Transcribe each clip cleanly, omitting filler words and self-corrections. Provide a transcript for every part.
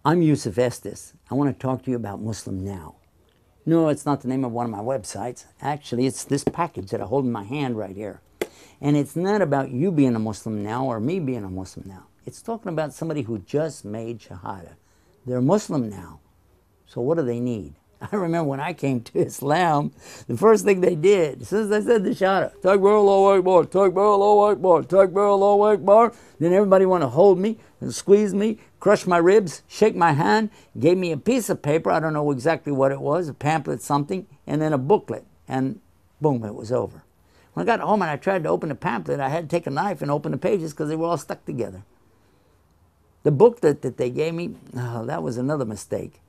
I'm Yusuf Estes. I want to talk to you about Muslim Now. No, it's not the name of one of my websites. Actually, it's this package that I hold in my hand right here. And it's not about you being a Muslim now or me being a Muslim now. It's talking about somebody who just made Shahada. They're Muslim now. So what do they need? I remember when I came to Islam, the first thing they did, as soon as I said the Shahada, Takbir Allahu Akbar, Takbir Allahu Akbar, Takbir Allahu Akbar, then everybody wanted to hold me and squeeze me, crush my ribs, shake my hand, gave me a piece of paper, I don't know exactly what it was, a pamphlet, something, and then a booklet, and boom, it was over. When I got home and I tried to open the pamphlet, I had to take a knife and open the pages because they were all stuck together. The booklet that they gave me, oh, that was another mistake.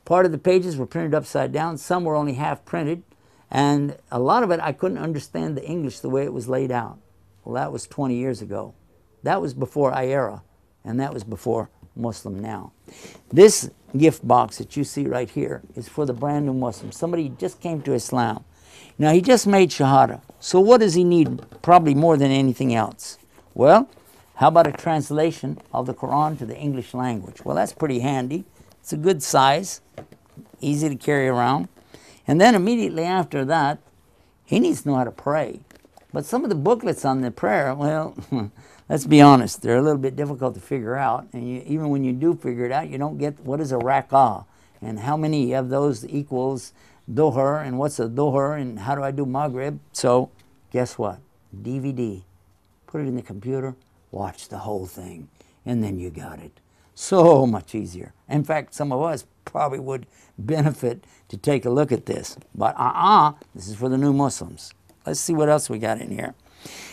Part of the pages were printed upside down, some were only half printed, and a lot of it I couldn't understand the English the way it was laid out. Well, that was 20 years ago. That was before IERA, and that was before Muslim Now. This gift box that you see right here is for the brand new Muslim. Somebody just came to Islam. Now, he just made Shahada. So what does he need probably more than anything else? Well, how about a translation of the Quran to the English language? Well, that's pretty handy. It's a good size, easy to carry around. And then immediately after that, he needs to know how to pray. But some of the booklets on the prayer, well, let's be honest, they're a little bit difficult to figure out. And even when you do figure it out, you don't get what is a rak'ah and how many of those equals Dhuhr and what's a Dhuhr and how do I do Maghrib. So guess what? DVD. Put it in the computer, watch the whole thing, and then you got it. So much easier. In fact, some of us probably would benefit to take a look at this. But this is for the new Muslims. Let's see what else we got in here.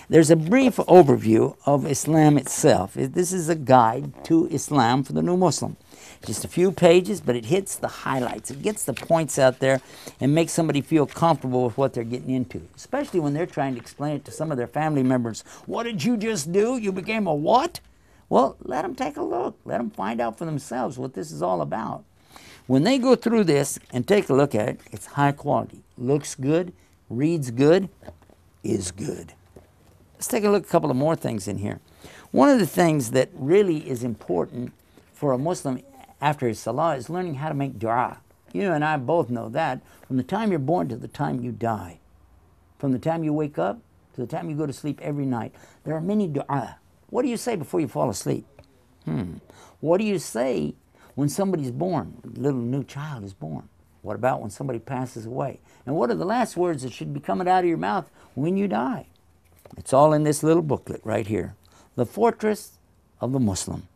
There's a brief overview of Islam itself. This is a guide to Islam for the new Muslim. Just a few pages, but it hits the highlights. It gets the points out there and makes somebody feel comfortable with what they're getting into, especially when they're trying to explain it to some of their family members. What did you just do? You became a what? Well, let them take a look. Let them find out for themselves what this is all about. When they go through this and take a look at it, it's high quality. Looks good, reads good, is good. Let's take a look at a couple of more things in here. One of the things that really is important for a Muslim after his salah is learning how to make dua. You and I both know that from the time you're born to the time you die. From the time you wake up to the time you go to sleep every night, there are many dua. What do you say before you fall asleep? What do you say when somebody's born? A little new child is born. What about when somebody passes away? And what are the last words that should be coming out of your mouth when you die? It's all in this little booklet right here. The Fortress of the Muslim.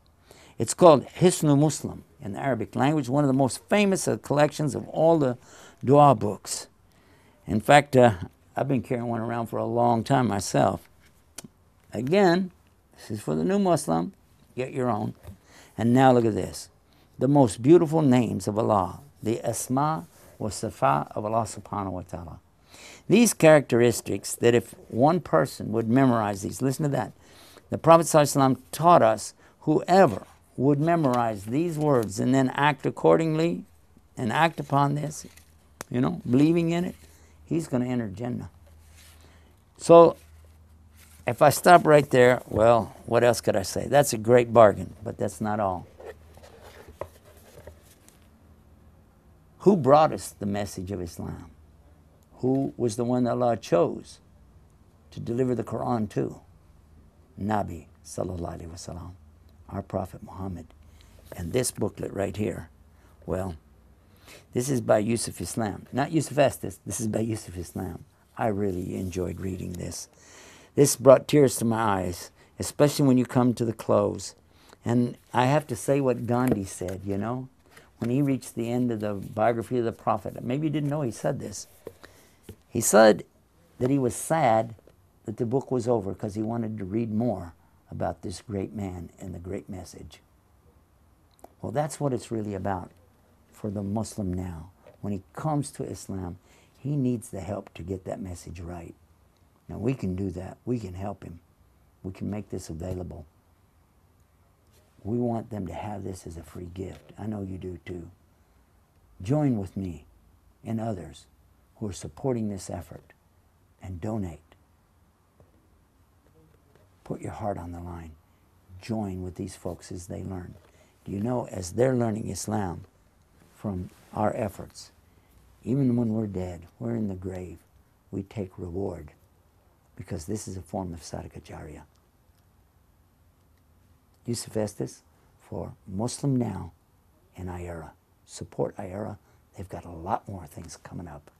It's called Hisnu Muslim in the Arabic language, one of the most famous collections of all the dua books. In fact, I've been carrying one around for a long time myself. Again, this is for the new Muslim. Get your own. And now look at this. The most beautiful names of Allah. The Asma wa Sifa of Allah subhanahu wa ta'ala. These characteristics that if one person would memorize these, listen to that. The Prophet ﷺ taught us whoever would memorize these words and then act accordingly and act upon this, believing in it, he's going to enter Jannah. So if I stop right there, well, what else could I say? That's a great bargain, but that's not all. Who brought us the message of Islam? Who was the one that Allah chose to deliver the Quran to? Nabi sallallahu alaihi wasallam, our Prophet Muhammad. And this booklet right here, well, this is by Yusuf Islam. Not Yusuf Estes, this is by Yusuf Islam. I really enjoyed reading this. This brought tears to my eyes, especially when you come to the close. And I have to say what Gandhi said, when he reached the end of the biography of the Prophet. Maybe you didn't know he said this. He said that he was sad that the book was over because he wanted to read more about this great man and the great message. Well, that's what it's really about for the Muslim now. When he comes to Islam, he needs the help to get that message right. Now, we can do that. We can help him. We can make this available. We want them to have this as a free gift. I know you do too. Join with me and others who are supporting this effort and donate. Put your heart on the line. Join with these folks as they learn. You know, as they're learning Islam from our efforts, even when we're dead, we're in the grave, we take reward, because this is a form of Sadaqah Jariyah. Yusuf Estes for Muslim Now and IERA. Support IERA. They've got a lot more things coming up.